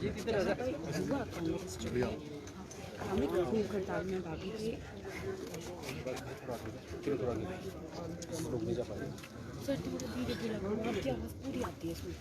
युवा कांग्रेस जो है सामूहिक भूख हड़ताल में भागी थी। सर धीरे धीरे आपकी आवाज़ पूरी आती है इसमें।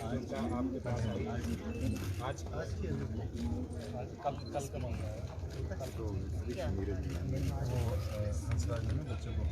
अच्छा आपके पास आज कल का मामला है। तो हंसराज ने बच्चों को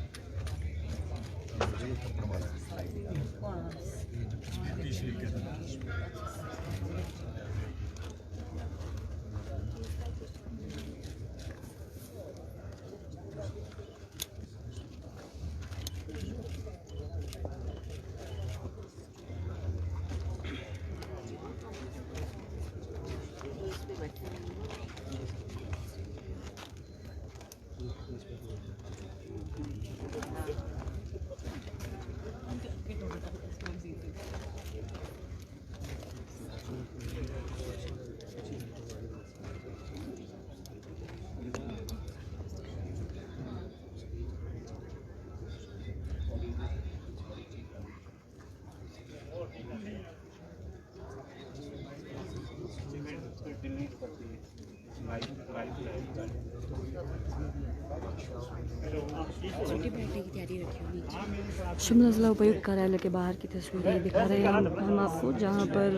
शिमला जिला उपायुक्त कार्यालय के बाहर की तस्वीरें दिखा रहे हैं हम आपको, जहां पर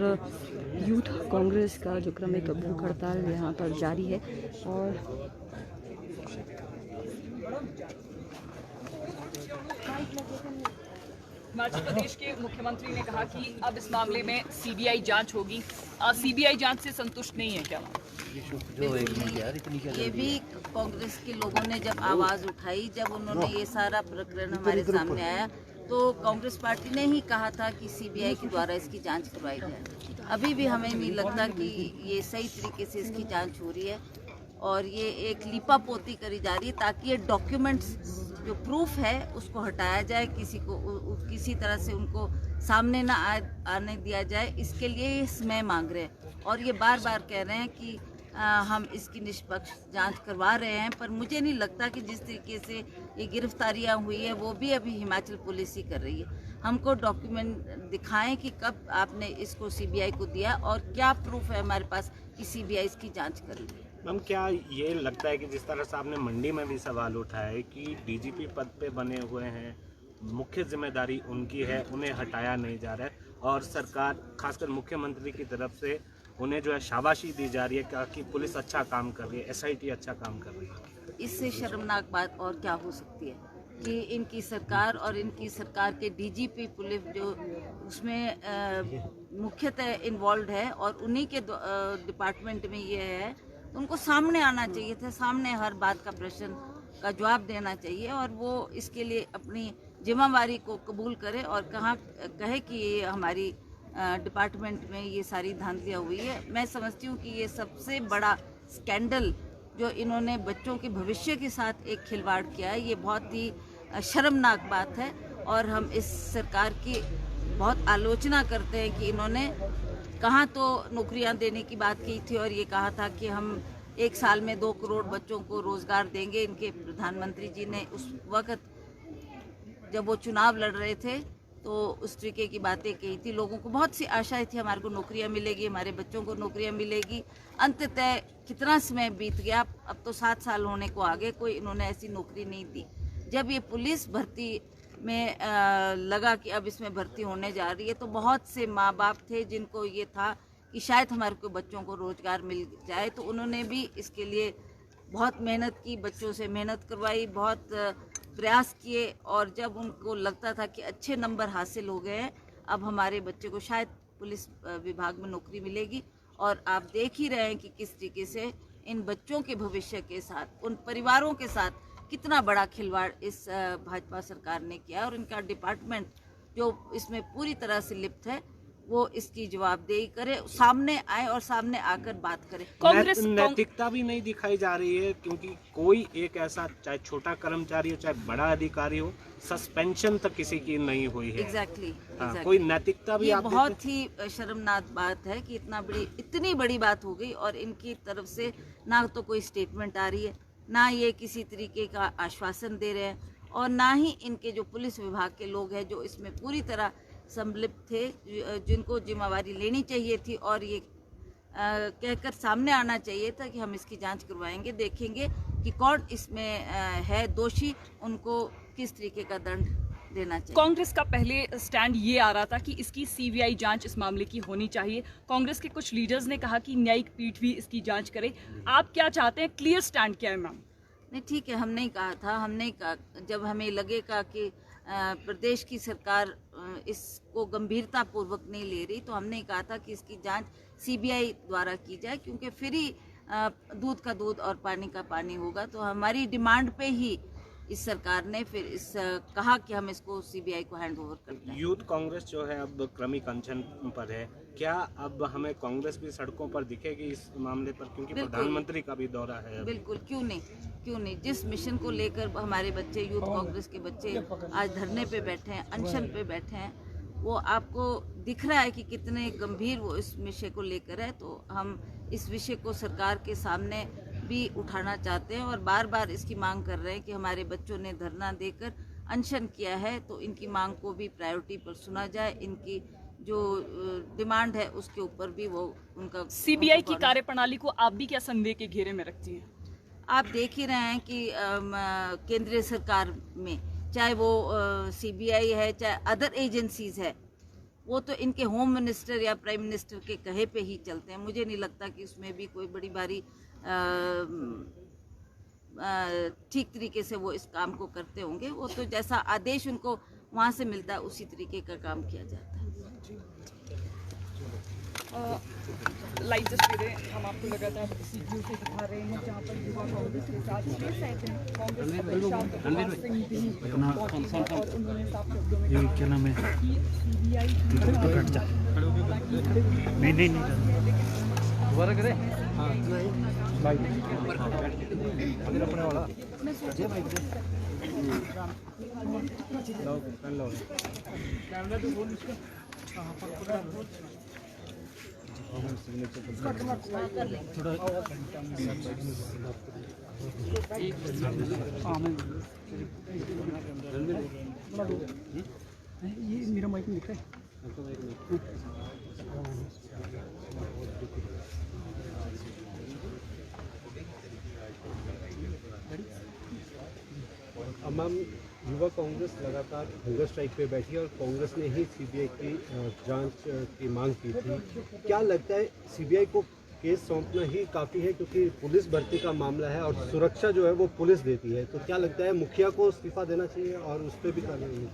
यूथ कांग्रेस का जो क्रमिक भूख हड़ताल यहां पर जारी है। और हिमाचल प्रदेश के मुख्यमंत्री ने कहा कि अब इस मामले में सीबीआई जांच होगी। सीबीआई जांच से संतुष्ट नहीं है क्या? ये भी कांग्रेस के लोगों ने जब आवाज़ उठाई, जब उन्होंने ये सारा प्रकरण हमारे सामने आया, तो कांग्रेस पार्टी ने ही कहा था कि सीबीआई के द्वारा इसकी जांच करवाई जाए। अभी भी हमें नहीं लगता कि ये सही तरीके से इसकी जांच हो रही है और ये एक लीपापोती करी जा रही है ताकि ये डॉक्यूमेंट्स जो प्रूफ है उसको हटाया जाए, किसी तरह से उनको सामने ना आने दिया जाए। इसके लिए ये समय मांग रहे हैं और ये बार बार कह रहे हैं कि हम इसकी निष्पक्ष जांच करवा रहे हैं। पर मुझे नहीं लगता कि जिस तरीके से ये गिरफ्तारियां हुई है वो भी अभी हिमाचल पुलिस ही कर रही है। हमको डॉक्यूमेंट दिखाएं कि कब आपने इसको सीबीआई को दिया और क्या प्रूफ है हमारे पास कि सीबीआई इसकी जांच कर रही है। मैम, क्या ये लगता है कि जिस तरह से आपने मंडी में भी सवाल उठाया है कि डीजीपी पद पे बने हुए हैं, मुख्य जिम्मेदारी उनकी है, उन्हें हटाया नहीं जा रहा है और सरकार खासकर मुख्यमंत्री की तरफ से उन्हें जो है शाबाशी दी जा रही है कि पुलिस अच्छा काम कर रही है, एसआईटी अच्छा काम कर रही है। इससे शर्मनाक बात और क्या हो सकती है कि इनकी सरकार और इनकी सरकार के डीजीपी पुलिस जो उसमें मुख्यतः इन्वॉल्व है और उन्हीं के डिपार्टमेंट में ये है, उनको सामने आना चाहिए था, सामने हर बात का प्रश्न का जवाब देना चाहिए और वो इसके लिए अपनी जिम्मेवारी को कबूल करे और कहे कि ये हमारी डिपार्टमेंट में ये सारी धांधलियाँ हुई है। मैं समझती हूँ कि ये सबसे बड़ा स्कैंडल जो इन्होंने बच्चों के भविष्य के साथ एक खिलवाड़ किया है, ये बहुत ही शर्मनाक बात है। और हम इस सरकार की बहुत आलोचना करते हैं कि इन्होंने कहाँ तो नौकरियां देने की बात की थी और ये कहा था कि हम 1 साल में 2 करोड़ बच्चों को रोजगार देंगे। इनके प्रधानमंत्री जी ने उस वक्त जब वो चुनाव लड़ रहे थे तो उस तरीके की बातें कही थी। लोगों को बहुत सी आशाएं थी, हमारे को नौकरियां मिलेगी, हमारे बच्चों को नौकरियां मिलेगी। अंततः कितना समय बीत गया, अब तो 7 साल होने को आगे, कोई इन्होंने ऐसी नौकरी नहीं दी। जब ये पुलिस भर्ती में लगा कि अब इसमें भर्ती होने जा रही है, तो बहुत से माँ बाप थे जिनको ये था कि शायद हमारे को बच्चों को रोजगार मिल जाए, तो उन्होंने भी इसके लिए बहुत मेहनत की, बच्चों से मेहनत करवाई, बहुत प्रयास किए। और जब उनको लगता था कि अच्छे नंबर हासिल हो गए हैं, अब हमारे बच्चे को शायद पुलिस विभाग में नौकरी मिलेगी। और आप देख ही रहे हैं कि किस तरीके से इन बच्चों के भविष्य के साथ, उन परिवारों के साथ कितना बड़ा खिलवाड़ इस भाजपा सरकार ने किया। और इनका डिपार्टमेंट जो इसमें पूरी तरह से लिप्त है, वो इसकी जवाबदेही करे, सामने आए और सामने आकर बात करे। कांग्रेस नैतिकता भी नहीं दिखाई जा रही है, क्योंकि कोई एक ऐसा, चाहे छोटा कर्मचारी हो चाहे बड़ा अधिकारी हो, सस्पेंशन तक किसी की नहीं हुई है। एग्जैक्टली। कोई नैतिकता भी ये आप बहुत ही शर्मनाक बात है कि इतनी बड़ी बात हो गई और इनकी तरफ से ना तो कोई स्टेटमेंट आ रही है, ना ये किसी तरीके का आश्वासन दे रहे हैं, और ना ही इनके जो पुलिस विभाग के लोग हैं जो इसमें पूरी तरह संलिप्त थे, जिनको जिम्मेवारी लेनी चाहिए थी और ये कहकर सामने आना चाहिए था कि हम इसकी जांच करवाएंगे, देखेंगे कि कौन इसमें है दोषी, उनको किस तरीके का दंड देना चाहिए। कांग्रेस का पहले स्टैंड ये आ रहा था कि इसकी सीबीआई जांच इस मामले की होनी चाहिए। कांग्रेस के कुछ लीडर्स ने कहा कि न्यायिक पीठ भी इसकी जांच करे। आप क्या चाहते हैं, क्लियर स्टैंड क्या है मैम? नहीं, ठीक है, हमने कहा था, हमने कहा जब हमें लगेगा कि प्रदेश की सरकार इसको गंभीरता पूर्वक नहीं ले रही, तो हमने कहा था कि इसकी जांच सीबीआई द्वारा की जाए, क्योंकि फिर ही दूध का दूध और पानी का पानी होगा। तो हमारी डिमांड पे ही इस सरकार ने फिर कहा कि हम इसको सीबीआई को हैंड ओवर करते हैं। यूथ कांग्रेस जो है अब क्रमिक अनशन पर है, क्या अब हमें कांग्रेस भी सड़कों पर दिखेगी इस मामले पर, क्योंकि प्रधानमंत्री का भी दौरा है? बिल्कुल, क्यों नहीं। जिस मिशन को लेकर हमारे बच्चे, यूथ कांग्रेस के बच्चे आज धरने पे बैठे हैं, अनशन पे बैठे हैं, वो आपको दिख रहा है कि कितने गंभीर वो इस विषय को लेकर है। तो हम इस विषय को सरकार के सामने भी उठाना चाहते हैं और बार बार इसकी मांग कर रहे हैं कि हमारे बच्चों ने धरना देकर अनशन किया है, तो इनकी मांग को भी प्रायोरिटी पर सुना जाए, इनकी जो डिमांड है उसके ऊपर भी वो उनका। सीबीआई की कार्यप्रणाली को आप भी क्या संदेह के घेरे में रखती हैं? आप देख ही रहे हैं कि केंद्रीय सरकार में चाहे वो सीबीआई है, चाहे अदर एजेंसीज है, वो तो इनके होम मिनिस्टर या प्राइम मिनिस्टर के कहे पे ही चलते हैं। मुझे नहीं लगता कि उसमें भी कोई बड़ी भारी ठीक तरीके से वो इस काम को करते होंगे। वो तो जैसा आदेश उनको वहाँ से मिलता है उसी तरीके का काम किया जाता है। लाइव तस्वीरें हम आपको लगातार सीपीयू से दिखा रहे हैं, जहाँ पर युवा कांग्रेस के साथ 6 कांग्रेस और उन्होंने साफ शब्दों में कहा क्या नाम है कि सीबीआई नहीं दोबारा करें। हाँ अपने वाला ये मेरा माइक में दिख रहा है। मैम, युवा कांग्रेस लगातार हंगर स्ट्राइक पे बैठी है और कांग्रेस ने ही सीबीआई की जांच की मांग की थी। क्या लगता है सीबीआई को केस सौंपना ही काफ़ी है, क्योंकि पुलिस भर्ती का मामला है और सुरक्षा जो है वो पुलिस देती है, तो क्या लगता है मुखिया को इस्तीफा देना चाहिए और उस पर भी कार्रवाई?